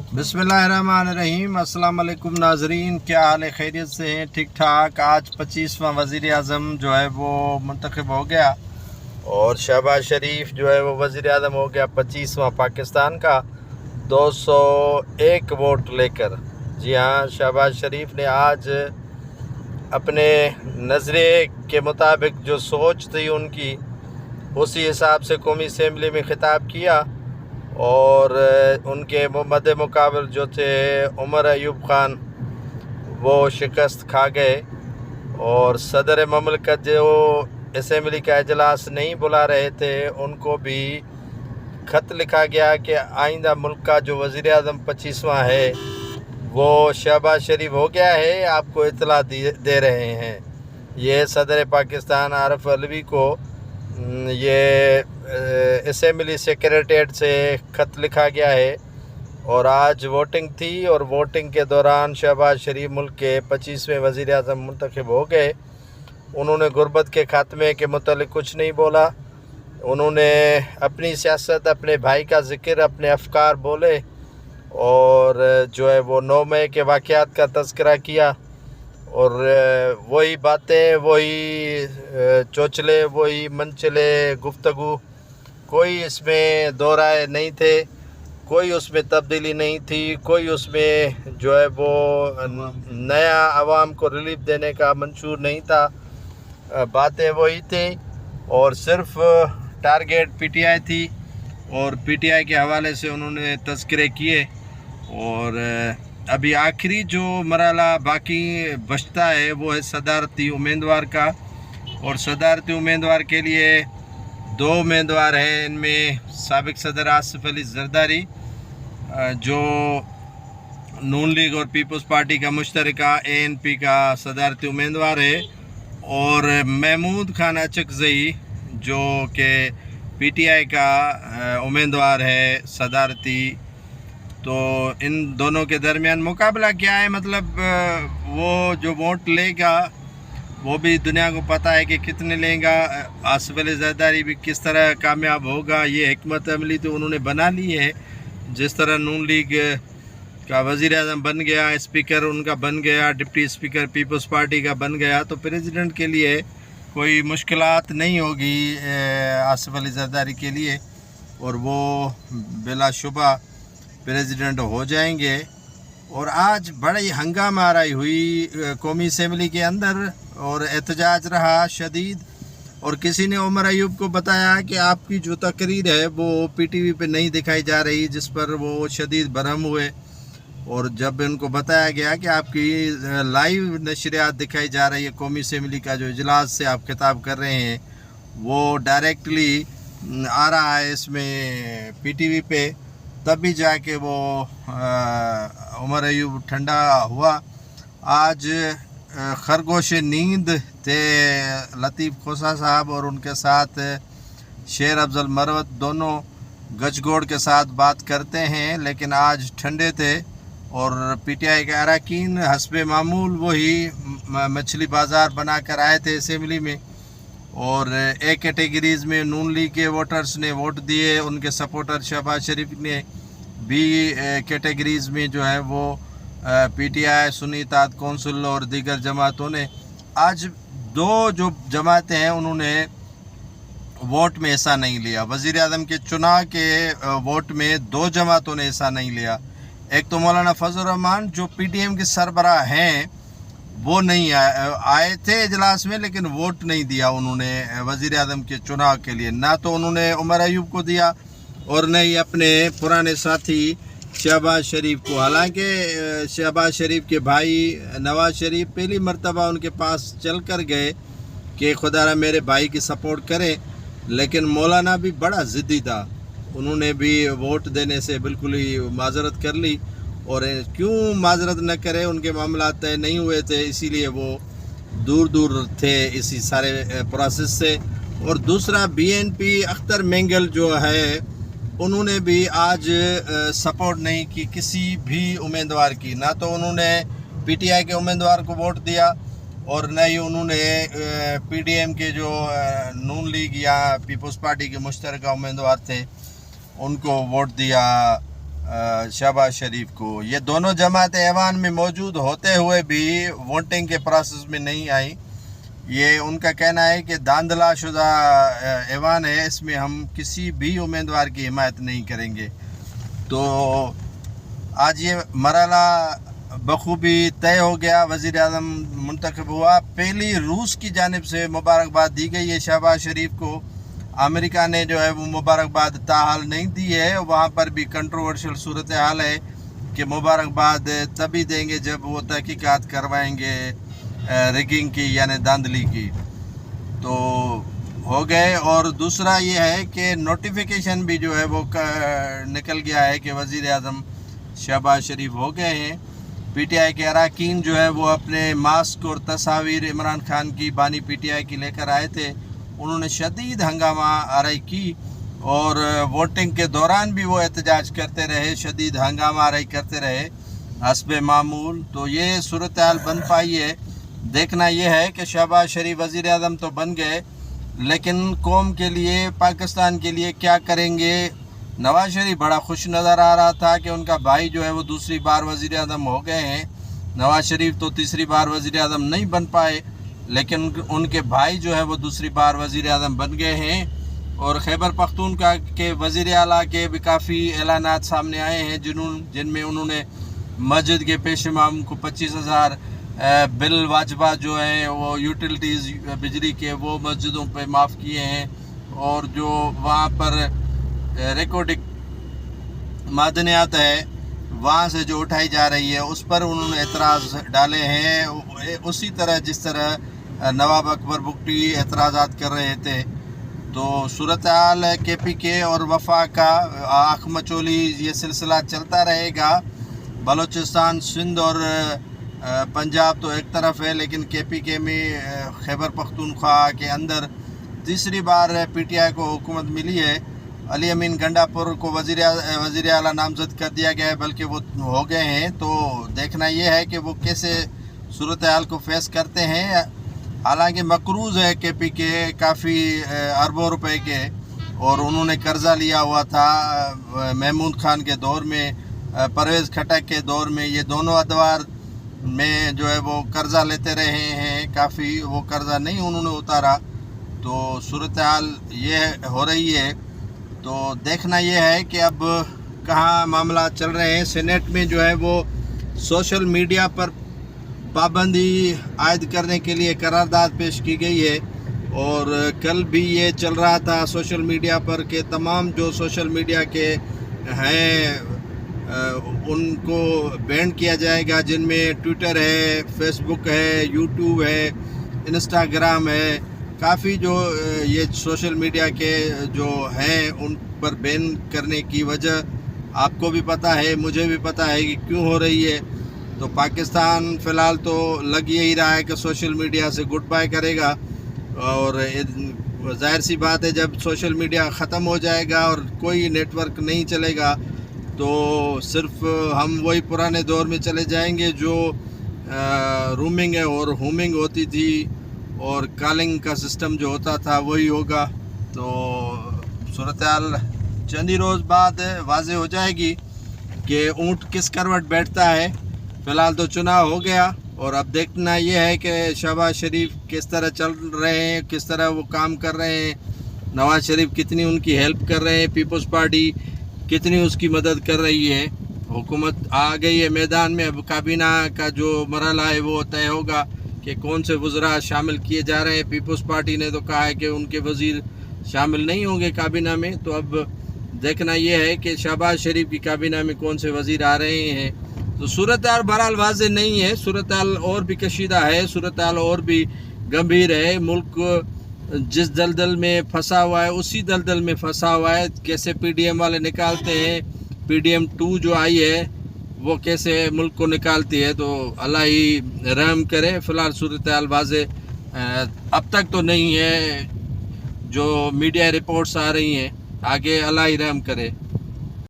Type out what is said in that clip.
बिस्मिल्लाहिर्रहमानिर्रहीम। अस्सलाम वालेकुम नाजरीन, क्या हाल है? खैरियत से हैं? ठीक ठाक। आज 25वां वज़ीर आज़म जो है वो मुंतखब हो गया और शहबाज शरीफ जो है वो वज़ीर आज़म हो गया 25वां पाकिस्तान का 201 वोट लेकर। जी हाँ, शहबाज शरीफ ने आज अपने नज़रिए के मुताबिक जो सोच थी उनकी, उसी हिसाब से कौमी असम्बली में ख़िताब किया और उनके मद्दे मुकाबल जो थे उमर अयूब ख़ान वो शिकस्त खा गए और सदर ममलकत जो असम्बली का इजलास नहीं बुला रहे थे उनको भी ख़त लिखा गया कि आइंदा मुल्क का जो वज़ीर आज़म 25वां है वो शहबाज शरीफ हो गया है, आपको इत्तला दे रहे हैं। ये सदर पाकिस्तान आरिफ अलवी को ये असम्बली सेक्रेटेरिएट से ख़त लिखा गया है और आज वोटिंग थी और वोटिंग के दौरान शहबाज शरीफ मुल्क के 25वें वज़ीर आज़म मुंतखब हो गए। उन्होंने गुर्बत के खात्मे के मुतालिक कुछ नहीं बोला, उन्होंने अपनी सियासत, अपने भाई का ज़िक्र, अपने अफकार बोले और जो है वो 9 मई के वाक़यात का तज़किरा किया और वही बातें, वही चोचले, वही मनचले गुफ्तगू, कोई इसमें दो राय नहीं थे, कोई उसमें तब्दीली नहीं थी, कोई उसमें जो है वो नया आवाम को रिलीफ देने का मंशूर नहीं था। बातें वही थी और सिर्फ टारगेट पीटीआई थी और पीटीआई के हवाले से उन्होंने तज़किरे किए। और अभी आखिरी जो मरहला बाकी बचता है वो है सदारती उम्मीदवार का, और सदारती उम्मीदवार के लिए 2 उम्मीदवार हैं। इनमें साबिक सदर आसिफ अली जरदारी जो नून लीग और पीपल्स पार्टी का मुश्तरका ANP का सदारती उम्मीदवार है, और महमूद खान अचकज़ई जो कि PTI का उम्मीदवार है सदारती। तो इन दोनों के दरमियान मुकाबला क्या है, मतलब वो जो वोट लेगा वो भी दुनिया को पता है कि कितने लेगा। आसिफ अली जरदारी भी किस तरह कामयाब होगा, ये हिकमत अमली तो उन्होंने बना ली है। जिस तरह नून लीग का वज़ीर आज़म बन गया, स्पीकर उनका बन गया, डिप्टी स्पीकर पीपल्स पार्टी का बन गया, तो प्रेसिडेंट के लिए कोई मुश्किलात नहीं होगी आसिफ अली जरदारी के लिए, और वो बिलाशुबा प्रेसिडेंट हो जाएंगे। और आज बड़ी हंगामा आराई हुई कौमी असम्बली के अंदर और एहतजाज रहा शदीद, और किसी ने उमर अयूब को बताया कि आपकी जो तकरीर है वो PTV पे नहीं दिखाई जा रही, जिस पर वो शदीद बरहम हुए। और जब उनको बताया गया कि आपकी लाइव नशरियात दिखाई जा रही है, कौमी असम्बली का जो इजलास से आप खिताब कर रहे हैं वो डायरेक्टली आ रहा है इसमें PTV पे, तभी जाके वो उमर अयूब ठंडा हुआ। आज खरगोश नींद थे लतीफ़ खोसा साहब और उनके साथ शेर अफजल मरवत, दोनों गजगोड़ के साथ बात करते हैं, लेकिन आज ठंडे थे। और PTI के अरकान हस्बे मामूल वही मछली बाज़ार बना कर आए थे असम्बली में, और एक कैटेगरीज़ में नून लीग के वोटर्स ने वोट दिए, उनके सपोर्टर शहबाज शरीफ ने भी कैटेगरीज़ में जो है वो PTI, सुन्नी इत्तेहाद कौंसिल और दीगर जमातों ने, आज 2 जो जमातें हैं उन्होंने वोट में हिस्सा नहीं लिया। वज़ीर आज़म के चुनाव के वोट में 2 जमातों ने हिस्सा नहीं लिया। एक तो मौलाना फजल रहमान जो PTM के सरबराह हैं वो नहीं आए थे इजलास में, लेकिन वोट नहीं दिया उन्होंने वज़ीर आज़म के चुनाव के लिए। ना तो उन्होंने उमर अयूब को दिया और न ही अपने पुराने साथी शहबाज शरीफ को। हालांकि शहबाज शरीफ के भाई नवाज शरीफ पहली मर्तबा उनके पास चल कर गए कि खुदा मेरे भाई की सपोर्ट करें, लेकिन मौलाना भी बड़ा ज़िद्दी था, उन्होंने भी वोट देने से बिल्कुल ही माजरत कर ली। और क्यों माजरत न करे, उनके मामला तय नहीं हुए थे, इसीलिए वो दूर दूर थे इसी सारे प्रोसेस से। और दूसरा BNP अख्तर मेंगल जो है उन्होंने भी आज सपोर्ट नहीं की किसी भी उम्मीदवार की, ना तो उन्होंने PTI के उम्मीदवार को वोट दिया और न ही उन्होंने PDM के जो नून लीग या पीपल्स पार्टी के मुश्तरका उम्मीदवार थे उनको वोट दिया शहबाज शरीफ को। ये दोनों जमात ऐवान में मौजूद होते हुए भी वोटिंग के प्रोसेस में नहीं आई। ये उनका कहना है कि धांधला शुदा ऐवान है, इसमें हम किसी भी उम्मीदवार की हिमायत नहीं करेंगे। तो आज ये मरहला बखूबी तय हो गया, वज़ीर आज़म मुंतखब हुआ। पहली रूस की जानिब से मुबारकबाद दी गई है शहबाज शरीफ को। अमेरिका ने जो है वो मुबारकबाद ताहाल नहीं दी है। वहाँ पर भी कंट्रोवर्शियल सूरत हाल है कि मुबारकबाद तभी देंगे जब वो तहकीकात करवाएंगे रिगिंग की यानी धांधली की। तो हो गए। और दूसरा ये है कि नोटिफिकेशन भी जो है वो निकल गया है कि वज़ीर आज़म शहबाज शरीफ हो गए हैं। पीटीआई के अरकान जो है वो अपने मास्क और तस्वीर इमरान खान की बानी पीटीआई की लेकर आए थे। उन्होंने शदीद हंगामा आराई की और वोटिंग के दौरान भी वो एहतजाज करते रहे, शदीद हंगामा आराई करते रहे हस्बे मामूल। तो ये सूरत हाल बन पाई है। देखना ये है कि शहबाज शरीफ वज़ीर आज़म तो बन गए, लेकिन कौम के लिए, पाकिस्तान के लिए क्या करेंगे। नवाज शरीफ बड़ा खुश नज़र आ रहा था कि उनका भाई जो है वो दूसरी बार वज़ीर आज़म हो गए हैं। नवाज शरीफ तो तीसरी बार वज़ीर आज़म नहीं बन पाए, लेकिन उनके भाई जो है वो दूसरी बार वज़ीर आज़म बन गए हैं। और खैबर पख्तूनख्वा के वज़ीर आला के भी काफ़ी ऐलानात सामने आए हैं जिनमें उन्होंने मस्जिद के पेश इमाम को 25,000 बिल वाजबा जो है वो यूटिलिटीज़ बिजली के वो मस्जिदों पे माफ़ किए हैं। और जो वहाँ पर रिकॉर्डिंग मादनियात है वहाँ से जो उठाई जा रही है उस पर उन्होंने एतराज़ डाले हैं, उसी तरह जिस तरह नवाब अकबर बुगटी एतराज़ात कर रहे थे। तो सूरत हाल KPK और वफा का आँख मचोली ये सिलसिला चलता रहेगा। बलूचिस्तान, सिंध और पंजाब तो एक तरफ है, लेकिन KPK में खैबर पख्तूनख्वा के अंदर तीसरी बार PTI को हुकूमत मिली है। अली अमीन गंडापुर को वज़ीर आला नामज़द कर दिया गया है, बल्कि वो हो गए हैं। तो देखना ये है कि वो कैसे सूरत हाल को फेस करते हैं। हालांकि मकरूज़ है KPK काफ़ी अरबों रुपए के, और उन्होंने कर्ज़ा लिया हुआ था महमूद खान के दौर में, परवेज़ खटक के दौर में। ये दोनों अदवार में जो है वो कर्ज़ा लेते रहे हैं काफ़ी, वो कर्ज़ा नहीं उन्होंने उतारा। तो सूरत हाल ये हो रही है। तो देखना ये है कि अब कहाँ मामला चल रहे हैं। सेनेट में जो है वो सोशल मीडिया पर पाबंदी आयद करने के लिए करारदाद पेश की गई है। और कल भी ये चल रहा था सोशल मीडिया पर कि तमाम जो सोशल मीडिया के हैं उनको बैन किया जाएगा, जिनमें ट्विटर है, फेसबुक है, यूट्यूब है, इंस्टाग्राम है। काफ़ी जो ये सोशल मीडिया के जो हैं उन पर बैन करने की वजह आपको भी पता है, मुझे भी पता है कि क्यों हो रही है। तो पाकिस्तान फ़िलहाल तो लग यही रहा है कि सोशल मीडिया से गुड बाय करेगा। और ज़ाहिर सी बात है, जब सोशल मीडिया ख़त्म हो जाएगा और कोई नेटवर्क नहीं चलेगा तो सिर्फ हम वही पुराने दौर में चले जाएंगे जो रूमिंग है और होमिंग होती थी, और कॉलिंग का सिस्टम जो होता था वही होगा। तो सूरत हाल चंद ही रोज़ बाद वाज़े हो जाएगी कि ऊँट किस करवट बैठता है। फ़िलहाल तो चुनाव हो गया, और अब देखना ये है कि शहबाज शरीफ किस तरह चल रहे हैं, किस तरह वो काम कर रहे हैं। नवाज शरीफ कितनी उनकी हेल्प कर रहे हैं, पीपल्स पार्टी कितनी उसकी मदद कर रही है। हुकूमत आ गई है मैदान में। अब काबीना का जो मरहला है वो तय होगा कि कौन से वज़रा शामिल किए जा रहे हैं। पीपल्स पार्टी ने तो कहा है कि उनके वज़ीर शामिल नहीं होंगे काबीना में। तो अब देखना ये है कि शहबाज शरीफ की काबीना में कौन से वज़ीर आ रहे हैं। तो सूरत हाल बहरहाल वाज़ेह नहीं है, सूरत हाल और भी कशीदा है, सूरत हाल और भी गंभीर है। मुल्क जिस दलदल में फंसा हुआ है उसी दलदल में फंसा हुआ है। कैसे PDM वाले निकालते हैं, PDM 2 जो आई है वो कैसे मुल्क को निकालती है। तो अल्लाह ही रहम करे। फ़िलहाल सूरत हाल वाज़ेह अब तक तो नहीं है, जो मीडिया रिपोर्ट्स आ रही हैं, आगे अल्लाह ही रहम करे।